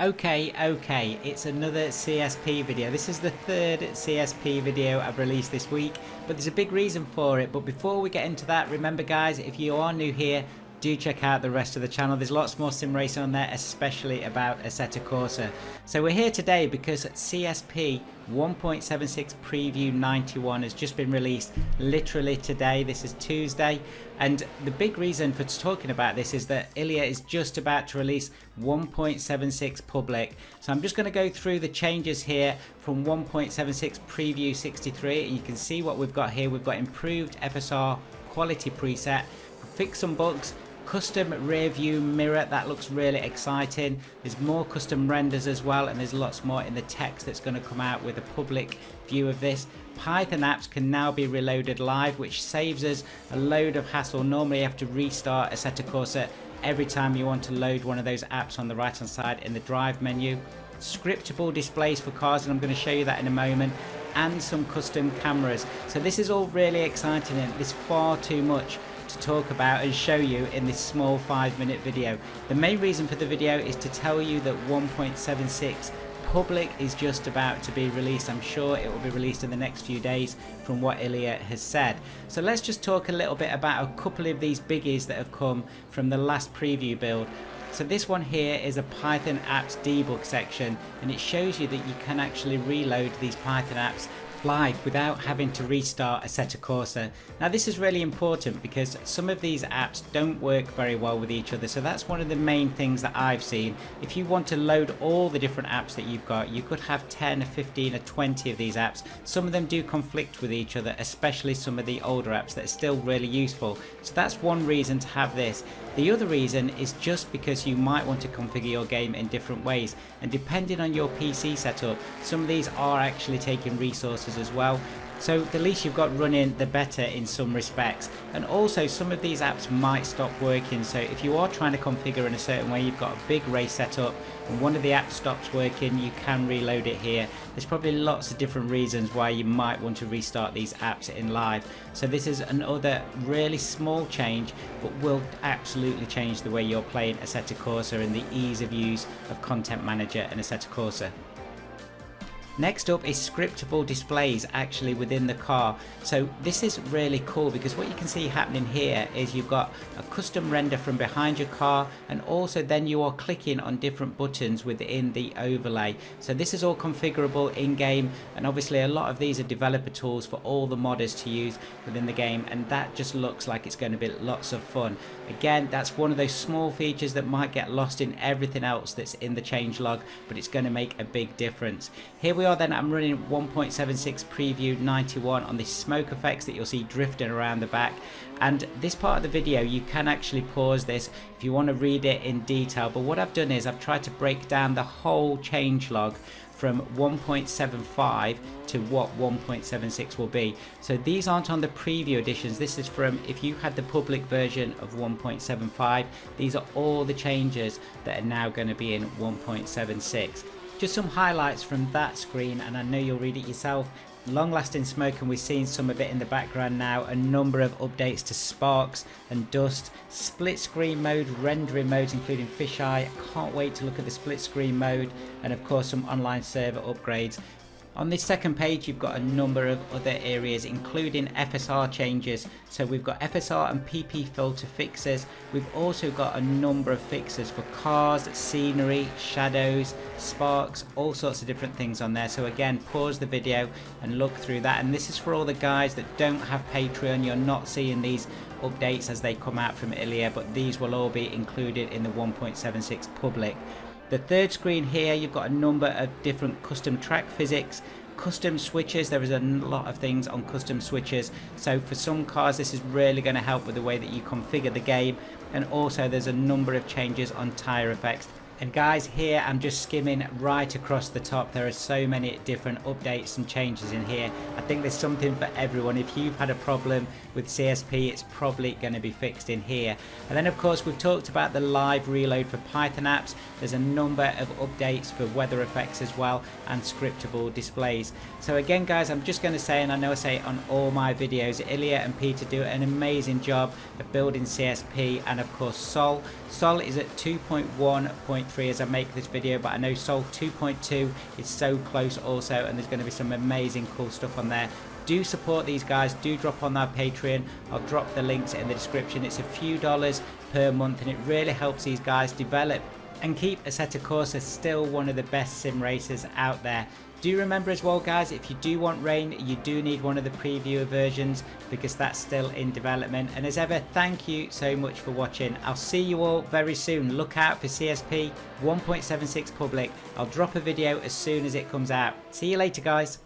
Okay, it's another CSP video. This is the third CSP video I've released this week, but there's a big reason for it. But before we get into that, remember guys, if you are new here, do check out the rest of the channel. There's lots more sim racing on there, especially about Assetto Corsa. So we're here today because CSP 1.76 Preview 91 has just been released literally today. This is Tuesday, and the big reason for talking about this is that Ilya is just about to release 1.76 public. So I'm just going to go through the changes here from 1.76 Preview 63, and you can see what we've got here. We've got improved FSR quality preset, fixed some bugs, custom rear view mirror, that looks really exciting. There's more custom renders as well, and there's lots more in the text that's going to come out with a public view of this. Python apps can now be reloaded live, which saves us a load of hassle. Normally you have to restart Assetto Corsa every time you want to load one of those apps on the right hand side in the drive menu. Scriptable displays for cars, and I'm going to show you that in a moment, and some custom cameras. So this is all really exciting, and there's far too much to talk about and show you in this small 5-minute video. The main reason for the video is to tell you that 1.76 public is just about to be released. I'm sure it will be released in the next few days from what Ilya has said. So let's just talk a little bit about a couple of these biggies that have come from the last preview build. So this one here is a Python apps debug section, and it shows you that you can actually reload these Python apps live without having to restart Assetto Corsa. Now this is really important because some of these apps don't work very well with each other, so that's one of the main things that I've seen. If you want to load all the different apps that you've got, you could have 10 or 15 or 20 of these apps. Some of them do conflict with each other, especially some of the older apps that are still really useful. So that's one reason to have this. The other reason is just because you might want to configure your game in different ways, and depending on your PC setup, some of these are actually taking resources as well. So the least you've got running, the better in some respects. And also some of these apps might stop working, so if you are trying to configure in a certain way, you've got a big race setup and one of the apps stops working, you can reload it here. There's probably lots of different reasons why you might want to restart these apps in live. So this is another really small change, but will absolutely change the way you're playing Assetto Corsa and the ease of use of Content Manager and Assetto Corsa. Next up is scriptable displays actually within the car. So this is really cool because what you can see happening here is you've got a custom render from behind your car, and also then you are clicking on different buttons within the overlay. So this is all configurable in game, and obviously a lot of these are developer tools for all the modders to use within the game, and that just looks like it's going to be lots of fun. Again, that's one of those small features that might get lost in everything else that's in the changelog, but it's going to make a big difference. Here we are then, I'm running 1.76 Preview 91 on the smoke effects that you'll see drifting around the back. And this part of the video, you can actually pause this if you want to read it in detail, but what I've done is I've tried to break down the whole changelog from 1.75 to what 1.76 will be. So these aren't on the preview editions, this is from if you had the public version of 1.75. These are all the changes that are now going to be in 1.76. Just some highlights from that screen, and I know you'll read it yourself. Long lasting smoke, and we've seen some of it in the background now. A number of updates to sparks and dust, split screen mode, rendering modes including fisheye. Can't wait to look at the split screen mode, and of course some online server upgrades. On this second page you've got a number of other areas including FSR changes. So we've got FSR and PP filter fixes. We've also got a number of fixes for cars, scenery, shadows, sparks, all sorts of different things on there. So again, pause the video and look through that. And this is for all the guys that don't have Patreon. You're not seeing these updates as they come out from Ilya, but these will all be included in the 1.76 public. The third screen here, you've got a number of different custom track physics, custom switches. There is a lot of things on custom switches. So for some cars, this is really going to help with the way that you configure the game. And also there's a number of changes on tire effects. And guys, here I'm just skimming right across the top. There are so many different updates and changes in here. I think there's something for everyone. If you've had a problem with CSP, it's probably going to be fixed in here. And then of course we've talked about the live reload for Python apps. There's a number of updates for weather effects as well, and scriptable displays. So again guys, I'm just going to say, and I know I say it on all my videos, Ilya and Peter do an amazing job of building CSP, and of course Sol is at 2.1.3 3 as I make this video, but I know Sol 2.2 is so close also, and there's going to be some amazing cool stuff on there. Do support these guys, do drop on their Patreon. I'll drop the links in the description. It's a few dollars per month and it really helps these guys develop and keep Assetto Corsa still one of the best sim racers out there. Do remember as well guys, if you do want rain, you do need one of the previewer versions because that's still in development. And as ever, thank you so much for watching. I'll see you all very soon. Look out for CSP 1.76 public. I'll drop a video as soon as it comes out. See you later guys.